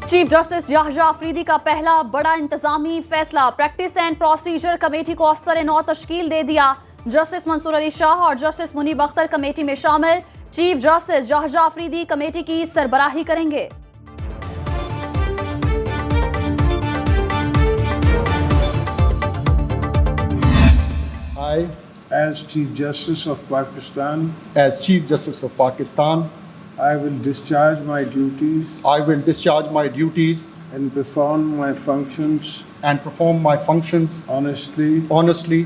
Chief justice Yahya Afridi का पहला बड़ा इंतजामी फैसला, प्रैक्टिस एंड प्रोसीजर कमेटी को असर नौ तश्कील दे दिया। जस्टिस मंसूर अली शाह और जस्टिस मुनीब अख्तर कमेटी में शामिल। Chief justice Yahya Afridi committee की सरबराही करेंगे। I, As Chief Justice of Pakistan, as Chief Justice of Pakistan, I will discharge my duties I will discharge my duties and perform my functions and perform my functions honestly,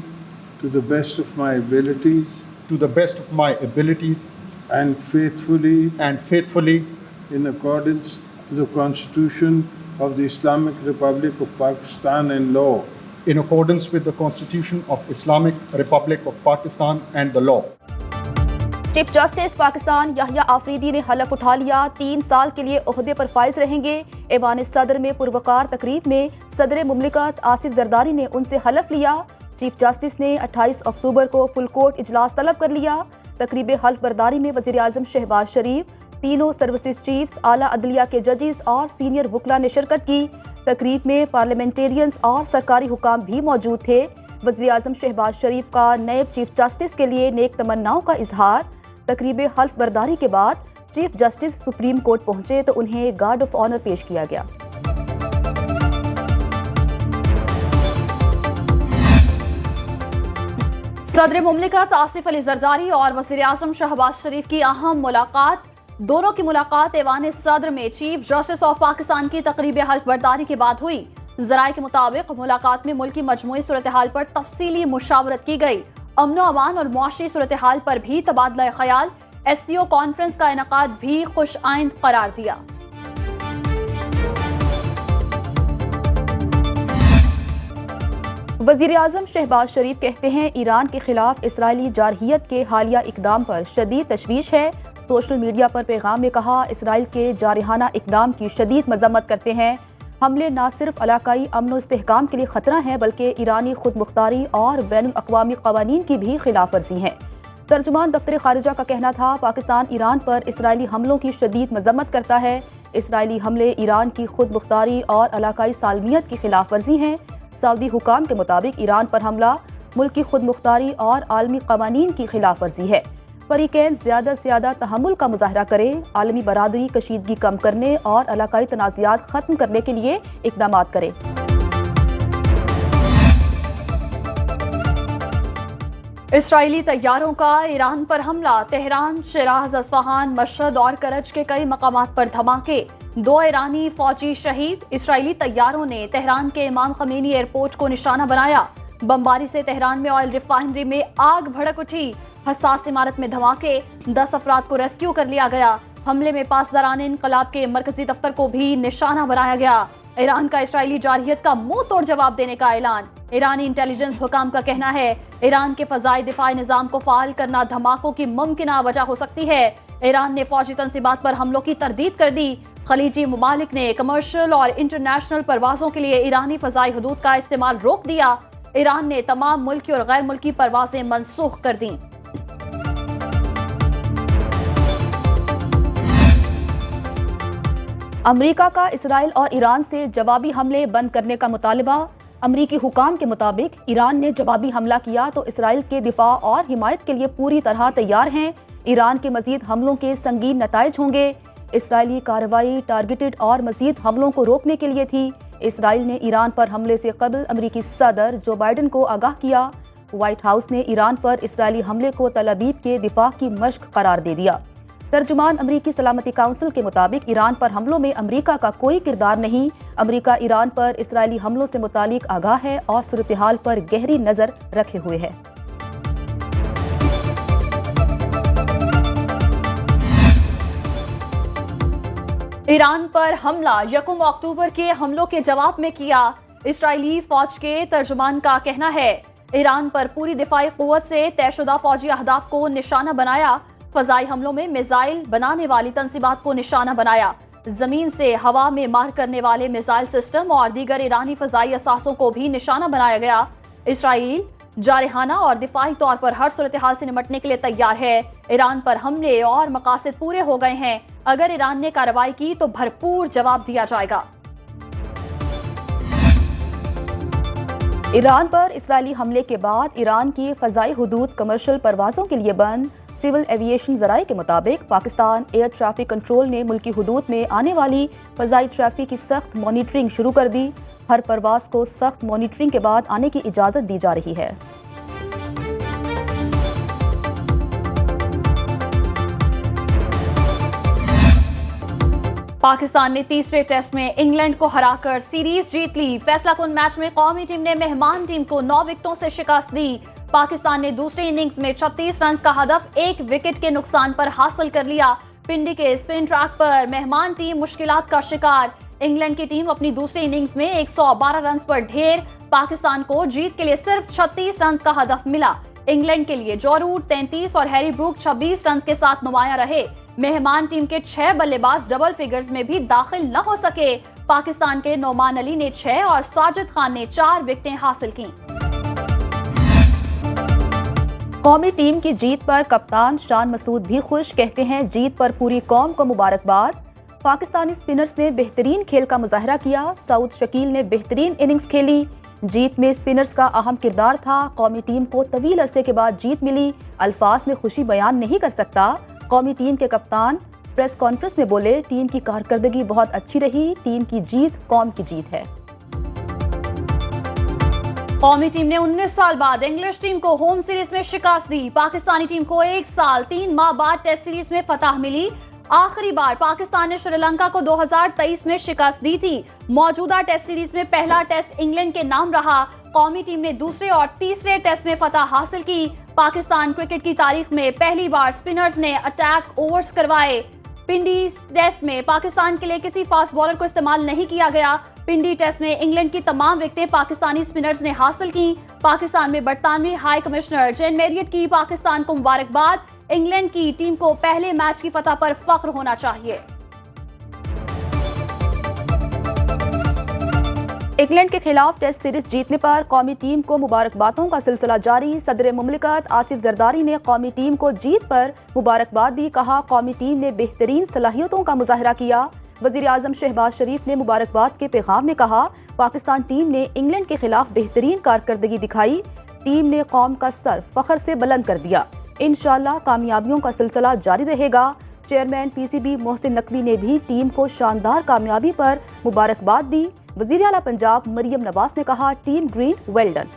to the best of my abilities to the best of my abilities and faithfully in accordance with the Constitution of the Islamic Republic of Pakistan and law. in accordance with the Constitution of Islamic Republic of Pakistan and the law. Chief justice Pakistan Yahya Afridi ने हलफ उठा लिया। 3 साल के लिए ओहदे पर फाइज रहेंगे। ऐवान सदर में पुरवकार तकरीब में सदर मुमलिकत आसिफ जरदारी ने उनसे हलफ लिया। चीफ जस्टिस ने 28 अक्टूबर को फुल कोर्ट इजलास तलब कर लिया। तकरीब हल्फ बरदारी में वज़ीर आज़म शहबाज शरीफ, तीनों सर्विसेज चीफ्स, आला अदलिया के जजेस और सीनियर वकला ने शिरकत की। तकरीब में पार्लियामेंटेरियंस और सरकारी हुकाम भी मौजूद थे। वज़ीर आज़म शहबाज शरीफ का नैब चीफ जस्टिस के लिए नेक तमन्नाओं का इजहार। तकरीब हल्फ बरदारी के बाद चीफ जस्टिस सुप्रीम कोर्ट पहुंचे तो उन्हें गार्ड ऑफ ऑनर पेश किया गया। सदर मुमलिकत आसिफ अली जरदारी और वज़ीर आज़म शहबाज शरीफ की अहम मुलाकात। दोनों की मुलाकात ऐवान सदर में चीफ जस्टिस ऑफ पाकिस्तान की तकरीब हल्फ बरदारी के बाद हुई। ज़राए के मुताबिक मुलाकात में मुल्क की मजमूई सूरत हाल पर तफसीली मुशावरत की गई। अमनो अमान और मुआशी सूरत हाल पर भी तबादला ख्याल। SCO कॉन्फ्रेंस का इनकाद भी खुश आइंद करार दिया। वज़ीर आज़म शहबाज शरीफ कहते हैं ईरान के खिलाफ इसराइली जारहियत के हालिया इकदाम पर शदीद तशवीश है। सोशल मीडिया पर पैगाम में कहा, इसराइल के जारहाना इकदाम की शदीद मजम्मत करते हैं। हमले न सिर्फ इलाकाई अमन व इस्तेहकाम के लिए खतरा है बल्कि ईरानी खुद मुख्तारी और बैनुल अक़वामी क़वानीन की भी खिलाफ वर्जी है। तर्जुमान दफ्तर खारिजा का कहना था, पाकिस्तान ईरान पर इसराइली हमलों की शदीद मजम्मत करता है। इसराइली हमले ईरान की खुद मुख्तारी और इलाकाई सालमियत की खिलाफ वर्जी हैं। सऊदी हुकाम के मुताबिक ईरान पर हमला मुल्क की खुद मुख्तारी और आलमी क़वानीन की खिलाफ वर्जी है। फरीकैन ज़्यादा से ज़्यादा तहम्मुल का मुजाहरा करें, आलमी बरादरी कशीदगी कम करने और इलाकाई तनाज़ात ख़त्म करने के लिए इक़दामात करें। इसराइली तैयारों का ईरान पर हमला। तेहरान, शिराज, अस्फहान, मशहद और करज के कई मकामात पर धमाके। 2 ईरानी फौजी शहीद। इसराइली तैयारों ने तेहरान के इमाम खमीनी एयरपोर्ट को निशाना बनाया। बमबारी से तेहरान में ऑयल रिफाइनरी में आग भड़क उठी। हसास इमारत में धमाके। 10 अफराद को रेस्क्यू कर लिया गया। हमले में पासदारान इनकलाब के मरकजी दफ्तर को भी निशाना बनाया गया। ईरान का इसराइली जारहियत का मुंह तोड़ जवाब देने का ऐलान। ईरानी इंटेलिजेंस हुकाम का कहना है, ईरान के फजाई दिफाई निजाम को फाल करना धमाकों की मुमकिन वजह हो सकती है। ईरान ने फौजी तंसीबात पर हमलों की तरदीद कर दी। खलीजी मुमालिक ने कमर्शियल और इंटरनेशनल परवाजों के लिए ईरानी फजाई हदूद का इस्तेमाल रोक दिया। ईरान ने तमाम मुल्की और गैर मुल्की परवाजें मनसूख कर दी। अमेरिका का इसराइल और ईरान से जवाबी हमले बंद करने का मुतालबा। अमेरिकी हुकाम के मुताबिक ईरान ने जवाबी हमला किया तो इसराइल के दिफा और हिमायत के लिए पूरी तरह तैयार हैं। ईरान के मजीद हमलों के संगीन नताइज होंगे। इसराइली कार्रवाई टारगेटेड और मजीद हमलों को रोकने के लिए थी। इसराइल ने ईरान पर हमले से कबल अमेरिकी सदर जो बाइडन को आगाह किया। व्हाइट हाउस ने ईरान पर इसराइली हमले को तल अबीब के दिफा की मश्क करार दे दिया। तर्जुमान अमेरिकी सलामती काउंसिल के मुताबिक ईरान पर हमलों में अमेरिका का कोई किरदार नहीं। अमेरिका ईरान पर इसराइली हमलों से मुतालिक आगाह है और सूरत हाल पर गहरी नजर रखे हुए है। ईरान पर हमला 1 अक्टूबर के हमलों के जवाब में किया। इसराइली फौज के तर्जुमान का कहना है, ईरान पर पूरी दिफाई कुव्वत से तयशुदा फौजी अहदाफ को निशाना बनाया। फजाई हमलों में मिसाइल बनाने वाली तंसीबात को निशाना बनाया। जमीन से हवा में मार करने वाले मिसाइल सिस्टम और दीगर ईरानी फजाई असासों को भी निशाना बनाया गया। इसराइल जारहाना और दिफाई तौर पर हर सूरत हाल से निपटने के लिए तैयार है। ईरान पर हमले और मकासद पूरे हो गए हैं। अगर ईरान ने कार्रवाई की तो भरपूर जवाब दिया जाएगा। ईरान पर इस्राएली हमले के बाद ईरान की फ़ज़ाई हुदूद कमर्शियल परवाज़ों के लिए बंद। सिविल एविएशन ज़राए के मुताबिक पाकिस्तान एयर ट्रैफिक कंट्रोल ने मुल्की हुदूद में आने वाली फ़ज़ाई ट्रैफिक की सख्त मॉनिटरिंग शुरू कर दी। हर परवाज़ को सख्त मॉनिटरिंग के बाद आने की इजाज़त दी जा रही है। पाकिस्तान ने तीसरे टेस्ट में इंग्लैंड को हराकर सीरीज जीत ली। फैसलाकुन मैच में कौमी टीम ने मेहमान टीम को 9 विकेटों से शिकस्त दी। पाकिस्तान ने दूसरी इनिंग्स में 36 रन का हदफ 1 विकेट के नुकसान पर हासिल कर लिया। पिंडी के स्पिन ट्रैक पर मेहमान टीम मुश्किलात का शिकार। इंग्लैंड की टीम अपनी दूसरी इनिंग्स में 112 रन पर ढेर। पाकिस्तान को जीत के लिए सिर्फ 36 रन का हदफ मिला। इंग्लैंड के लिए जॉ रूट 33 और हैरी ब्रूक 26 रन के साथ नुमाया रहे। मेहमान टीम के 6 बल्लेबाज डबल फिगर्स में भी दाखिल न हो सके। पाकिस्तान के नोमान अली ने 6 और साजिद खान ने 4 विकेटें हासिल की। कौमी टीम की जीत पर कप्तान शान मसूद भी खुश, कहते हैं जीत पर पूरी कौम को मुबारकबाद। पाकिस्तानी स्पिनर्स ने बेहतरीन खेल का मुजाहरा किया। सऊद शकील ने बेहतरीन इनिंग्स खेली। जीत में स्पिनर्स का अहम किरदार था। कौमी टीम को तवील अरसे के बाद जीत मिली। अल्फाज में खुशी बयान नहीं कर सकता। कौमी टीम के कप्तान प्रेस कॉन्फ्रेंस में बोले, टीम की कारकर्दगी बहुत अच्छी रही। टीम की जीत कौम की जीत है। कौमी टीम ने 19 साल बाद इंग्लिश टीम को होम सीरीज में शिकस्त दी। पाकिस्तानी टीम को 1 साल 3 माह बाद टेस्ट सीरीज में फतह मिली। आखिरी बार पाकिस्तान ने श्रीलंका को 2023 में शिकस्त दी थी। मौजूदा टेस्ट सीरीज में पहला टेस्ट इंग्लैंड के नाम रहा। कौमी टीम ने दूसरे और तीसरे टेस्ट में फतह हासिल की। पाकिस्तान क्रिकेट की तारीख में पहली बार स्पिनर्स ने अटैक ओवर्स करवाए। पिंडी टेस्ट में पाकिस्तान के लिए किसी फास्ट बॉलर को इस्तेमाल नहीं किया गया। पिंडी टेस्ट में इंग्लैंड की तमाम विकेटें पाकिस्तानी स्पिनर्स ने हासिल की। पाकिस्तान में बरतानवी हाई कमिश्नर जेन मैरियट की पाकिस्तान को मुबारकबाद। इंग्लैंड की टीम को पहले मैच की फतह पर फख्र होना चाहिए। इंग्लैंड के खिलाफ टेस्ट सीरीज जीतने पर कौमी टीम को मुबारकबादों का सिलसिला जारी। सदर मुमलिकत आसिफ जरदारी ने कौमी टीम को जीत पर मुबारकबाद दी। कहा, कौमी टीम ने बेहतरीन सलाहियतों का मुजाहरा किया। वज़ीर आज़म शहबाज शरीफ ने मुबारकबाद के पैगाम में कहा, पाकिस्तान टीम ने इंग्लैंड के खिलाफ बेहतरीन कारकर्दगी दिखाई। टीम ने कौम का सर फख्र से बुलंद कर दिया। इंशाअल्लाह कामयाबियों का सिलसिला जारी रहेगा। चेयरमैन पीसीबी मोहसिन नकवी ने भी टीम को शानदार कामयाबी पर मुबारकबाद दी। वज़ीर आला पंजाब मरियम नवाज ने कहा, team green well done.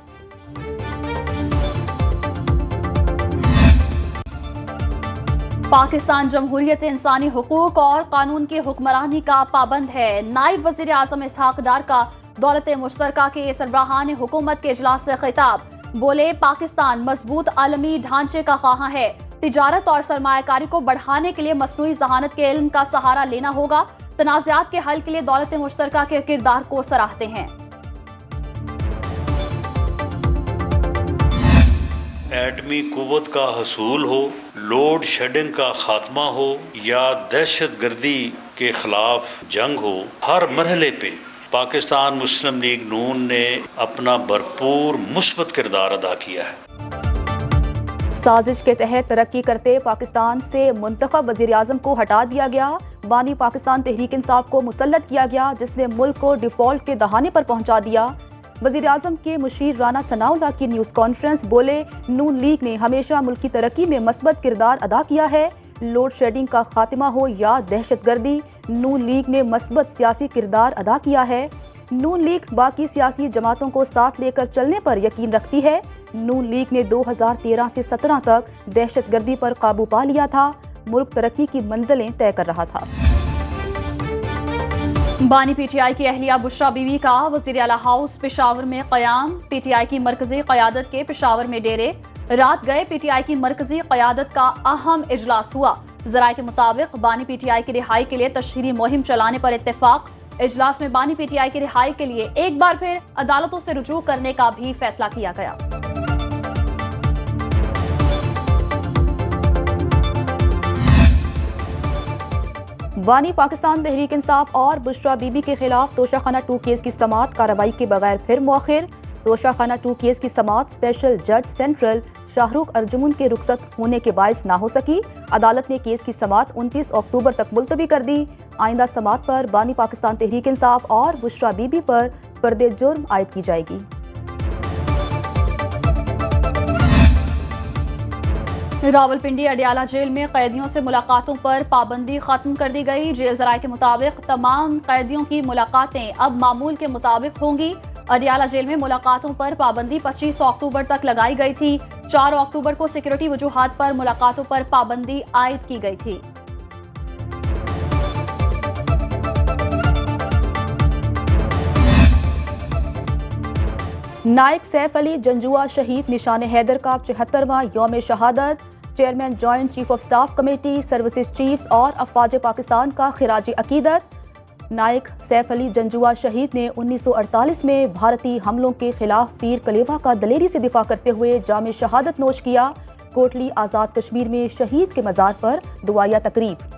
Pakistan जमहूरियत इंसानी हुकूक और कानून की हुक्मरानी का पाबंद है। नायब वज़ीर आज़म इसहाक डार का दौलत मुश्तरका के सरबराहान हुकूमत के इजलास से खिताब। बोले, पाकिस्तान मजबूत आलमी ढांचे का ख्वाह है। तिजारत और सरमायाकारी को बढ़ाने के लिए मसनूई ज़हानत के इल्म का सहारा लेना होगा। तनाज़ात के हल के लिए दौलत मुश्तरका के किरदार को सराहते हैं। एटमी कुव्वत का हसूल हो, लोड शेडिंग का खात्मा हो या दहशत गर्दी के खिलाफ जंग हो, हर मरहले पे पाकिस्तान मुस्लिम लीग नून ने अपना भरपूर मुस्बत किरदार अदा किया है। साजिश के तहत तरक्की करते पाकिस्तान से मुंतखब वज़ीर आज़म को हटा दिया गया। बानी पाकिस्तान तहरीक इंसाफ को मुसल्लत किया गया, जिसने मुल्क को डिफॉल्ट के दहाने पर पहुंचा दिया। वज़ीर आज़म के मुशीर राना सनाउल्लाह की न्यूज़ कॉन्फ्रेंस। बोले, नून लीग ने हमेशा मुल्क की तरक्की में मस्बत किरदार अदा किया है। लोड शेडिंग का खात्मा हो या दहशत गर्दी, नून लीग ने मस्बत सियासी किरदार अदा किया है। नून लीग बाकी सियासी जमातों को साथ लेकर चलने पर यकीन रखती है। नून लीग ने 2013 से 17 तक दहशत गर्दी पर काबू पा लिया था। मुल्क तरक्की की मंजिलें तय कर रहा था। बानी पीटीआई की अहलिया बुशरा बीवी का वज़ीर आला हाउस पेशावर में क़याम। पीटीआई की मरकजी क़यादत के पेशावर में डेरे। रात गए पीटीआई की मरकजी क़यादत का अहम इजलास हुआ। ज़राए के मुताबिक बानी पीटीआई की रिहाई के लिए तशहीरी मुहिम चलाने पर इत्तेफाक। इजलास में बानी पीटीआई की रिहाई के लिए एक बार फिर अदालतों से रुजू करने का भी फैसला किया गया। बानी पाकिस्तान तहरीक इंसाफ और बुशरा बीबी के खिलाफ तोशाखाना 2 केस की समाअत कार्रवाई के बगैर फिर मौखिर। तोशाखाना 2 केस की समाअत स्पेशल जज सेंट्रल शाहरुख अर्जुमन के रुखसत होने के बायस ना हो सकी। अदालत ने केस की समाअत 29 अक्टूबर तक मुलतवी कर दी। आइंदा समाअत पर बानी पाकिस्तान तहरीक इंसाफ और बुशरा बीबी पर फर्द जुर्म आयद की जाएगी। रावलपिंडी अडियाला जेल में कैदियों से मुलाकातों पर पाबंदी खत्म कर दी गई। जेल जराये के मुताबिक तमाम कैदियों की मुलाकातें अब मामूल के मुताबिक होंगी। अडियाला जेल में मुलाकातों पर पाबंदी 25 अक्टूबर तक लगाई गई थी। 4 अक्टूबर को सिक्योरिटी वजूहात पर मुलाकातों पर पाबंदी आयद की गई थी। नायक सैफ अली जंजुआ शहीद निशान हैदर का 74वां यौम शहादत। Chairman joint chief of staff committee, services chiefs और अफवाज पाकिस्तान का खिराज अकीदत। नायक सैफ अली जंजुआ शहीद ने 1948 में भारतीय हमलों के खिलाफ पीर कलेवा का दलेरी से दिफा करते हुए जाम शहादत नोश किया। कोटली आज़ाद कश्मीर में शहीद के मज़ार पर दुआया तकरीब।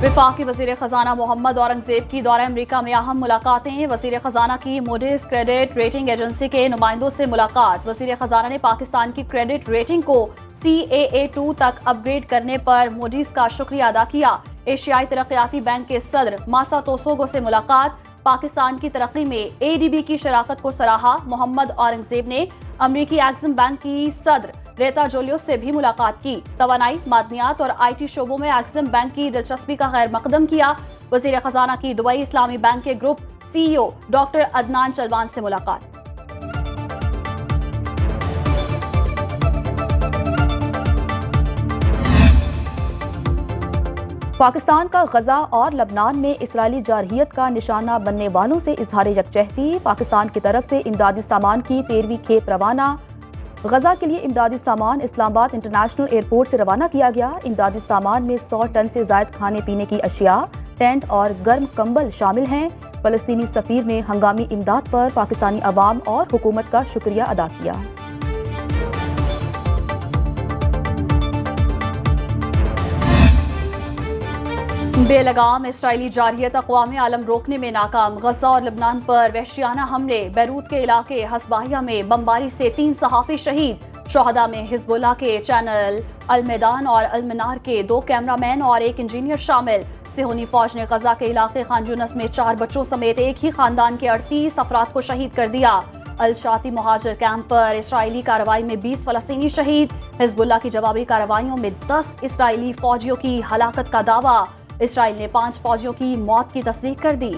वफाकी वज़ीर ख़जाना मोहम्मद औरंगज़ेब की दौरा अमरीका में अहम मुलाकातें। वज़ीर ख़जाना की मूडीज़ क्रेडिट रेटिंग एजेंसी के नुमाइंदों से मुलाकात। वज़ीर ख़जाना ने पाकिस्तान की क्रेडिट रेटिंग को CAA2 तक अपग्रेड करने पर मूडीज़ का शुक्रिया अदा किया। एशियाई तरक्याती बैंक के सदर मासा तोसोगो से मुलाकात। पाकिस्तान की तरक्की में ADB की शराकत को सराहा। मोहम्मद औरंगज़ेब ने अमरीकी एक्सिम बैंक की सदर रेता जोलियोस से भी मुलाकात की। तवानाई, मादनियात और IT शोबों में एक्सिम बैंक की दिलचस्पी का खैर मकदम किया। वज़ीर ख़जाना की दुबई इस्लामी बैंक के ग्रुप CEO डॉक्टर अदनान चलवान से मुलाकात। पाकिस्तान का गजा और लबनान में इसराइली जारहियत का निशाना बनने वालों से इजहार यकजहती। पाकिस्तान की तरफ से इमदादी सामान की 13वीं खेप रवाना। गजा के लिए इमदादी सामान इस्लामाबाद इंटरनेशनल एयरपोर्ट से रवाना किया गया। इमदादी सामान में 100 टन से जायद खाने पीने की अशिया, टेंट और गर्म कंबल शामिल हैं। फलस्तीनी सफीर ने हंगामी इमदाद पर पाकिस्तानी अवाम और हुकूमत का शुक्रिया अदा किया। बेलगाम इसराइली जारहियत अक़वाम आलम रोकने में नाकाम। गजा और लबनान पर वहशियाना हमले। बैरूत के इलाके हसबाहिया में बमबारी से 3 सहाफ़ी शहीद। शोहदा में हिजबुल्लाह के चैनल अल मैदान और अल मनार के 2 कैमरामैन और 1 इंजीनियर शामिल। सिहोनी फौज ने गजा के इलाके खान यूनस में 4 बच्चों समेत एक ही खानदान के 38 अफराद को शहीद कर दिया। अल शाती मुहाजिर कैंप पर इसराइली कार्रवाई में 20 फलस्तीनी शहीद। हिजबुल्लाह की जवाबी कार्रवाइयों में 10 इसराइली फौजियों की हलाकत का दावा। इसराइल ने 5 फौजियों की मौत की तस्दीक कर दी।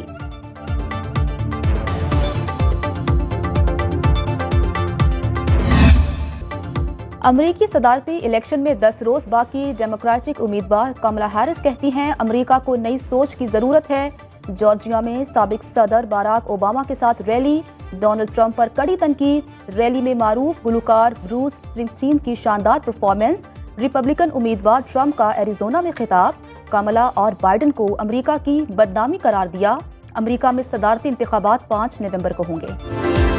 अमरीकी सदारती इलेक्शन में 10 रोज बाकी। डेमोक्रेटिक उम्मीदवार कमला हैरिस कहती हैं अमरीका को नई सोच की जरूरत है। जॉर्जिया में साबिक सदर बराक ओबामा के साथ रैली। डोनाल्ड ट्रंप पर कड़ी तनकीद। रैली में मारूफ गुलकार ब्रूस स्प्रिंगस्टीन की शानदार परफॉर्मेंस। रिपब्लिकन उम्मीदवार ट्रंप का एरिजोना में खिताब। कमला और बाइडेन को अमरीका की बदनामी करार दिया। अमरीका में सदारती इंतखाबात 5 नवंबर को होंगे।